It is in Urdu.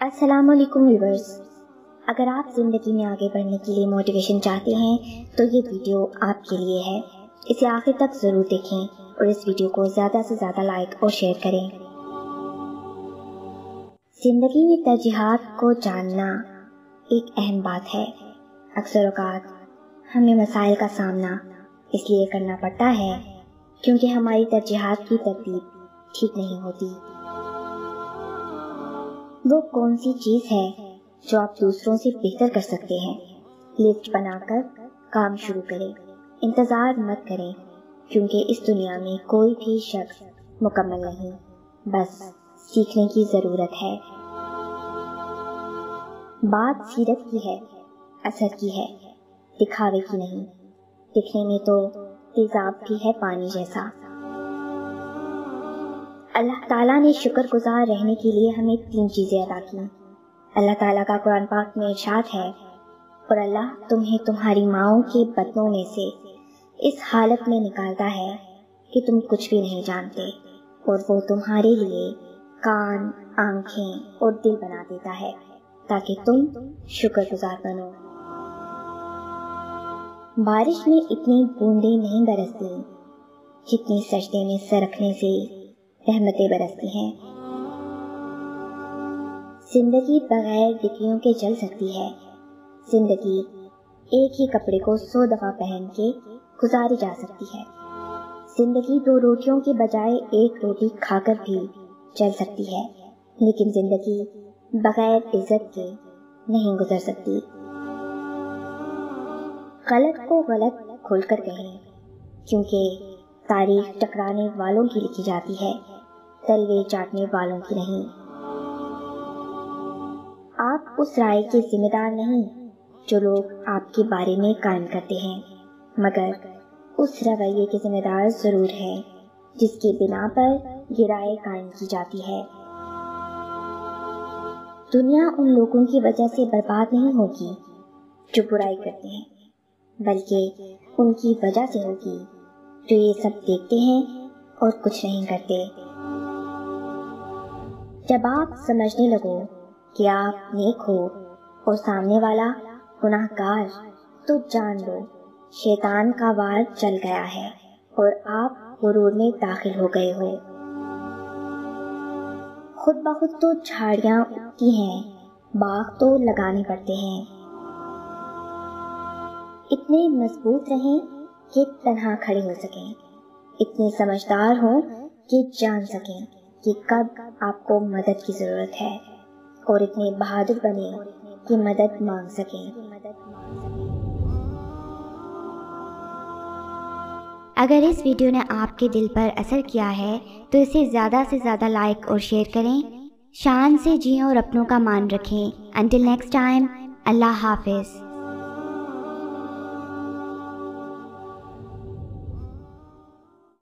السلام علیکم ویورز، اگر آپ زندگی میں آگے بڑھنے کے لیے موٹیویشن چاہتے ہیں تو یہ ویڈیو آپ کے لیے ہے۔ اسے آخر تک ضرور دیکھیں اور اس ویڈیو کو زیادہ سے زیادہ لائک اور شیئر کریں۔ زندگی میں ترجیحات کو جاننا ایک اہم بات ہے۔ اکثر اوقات ہمیں مسائل کا سامنا اس لیے کرنا پڑتا ہے کیونکہ ہماری ترجیحات کی ترتیب ٹھیک نہیں ہوتی۔ وہ کون سی چیز ہے جو آپ دوسروں سے بہتر کر سکتے ہیں؟ لسٹ بنا کر کام شروع کریں۔ انتظار مت کریں کیونکہ اس دنیا میں کوئی بھی شخص مکمل نہیں، بس سیکھنے کی ضرورت ہے۔ بات سیرت کی ہے، اثر کی ہے، دکھاوے کی نہیں۔ دکھنے میں تو تیزاب بھی ہے پانی جیسا۔ اللہ تعالیٰ نے شکر گزار رہنے کے لیے ہمیں 3 چیزیں عطا کی۔ اللہ تعالیٰ کا قرآن پاک میں ارشاد ہے، اور اللہ تمہیں تمہاری ماؤں کے بطنوں میں سے اس حالت میں نکالتا ہے کہ تم کچھ بھی نہیں جانتے، اور وہ تمہارے لیے کان، آنکھیں اور دل بنا دیتا ہے تاکہ تم شکر گزار بنو۔ بارش میں اتنی بوندیں نہیں برستی جتنی سجدے میں سر رکھنے سے رحمتیں برستی ہیں۔ زندگی بغیر ڈگریوں کے چل سکتی ہے۔ زندگی ایک ہی کپڑے کو 100 دفعہ پہن کے گزاری جا سکتی ہے۔ زندگی 2 روٹیوں کے بجائے 1 روٹی کھا کر بھی چل سکتی ہے، لیکن زندگی بغیر عزت کے نہیں گزر سکتی۔ غلط کو غلط کھول کر کہیں، کیونکہ تاریخ ٹکرانے والوں کی لکھی جاتی ہے، تلوے چاٹنے والوں کی نہیں۔ آپ اس رائے کے ذمہ دار نہیں جو لوگ آپ کے بارے میں قائم کرتے ہیں، مگر اس رویے کے ذمہ دار ضرور ہے جس کی بنا پر یہ رائے قائم کی جاتی ہے۔ دنیا ان لوگوں کی وجہ سے برباد نہیں ہوگی جو برائی کرتے ہیں، بلکہ ان کی وجہ سے ہوگی جو یہ سب دیکھتے ہیں اور کچھ نہیں کرتے۔ جب آپ سمجھنے لگو کہ آپ نیک ہو اور سامنے والا گناہ گار، تو جان لو شیطان کا وار چل گیا ہے اور آپ غرور میں داخل ہو گئے ہو۔ خود بخود تو جھاڑیاں اگتی ہیں، باغ تو لگانے پڑتے ہیں۔ اتنے مضبوط رہیں کہ تنہا کھڑے ہو سکیں، اتنے سمجھدار ہوں کہ جان سکیں کہ کب آپ کو مدد کی ضرورت ہے، اور اتنے بہادر بنے کہ مدد مانگ سکیں۔ اگر اس ویڈیو نے آپ کے دل پر اثر کیا ہے تو اسے زیادہ سے زیادہ لائک اور شیئر کریں۔ شان سے جئیں اور اپنوں کا مان رکھیں۔ انٹل نیکسٹ ٹائم، اللہ حافظ۔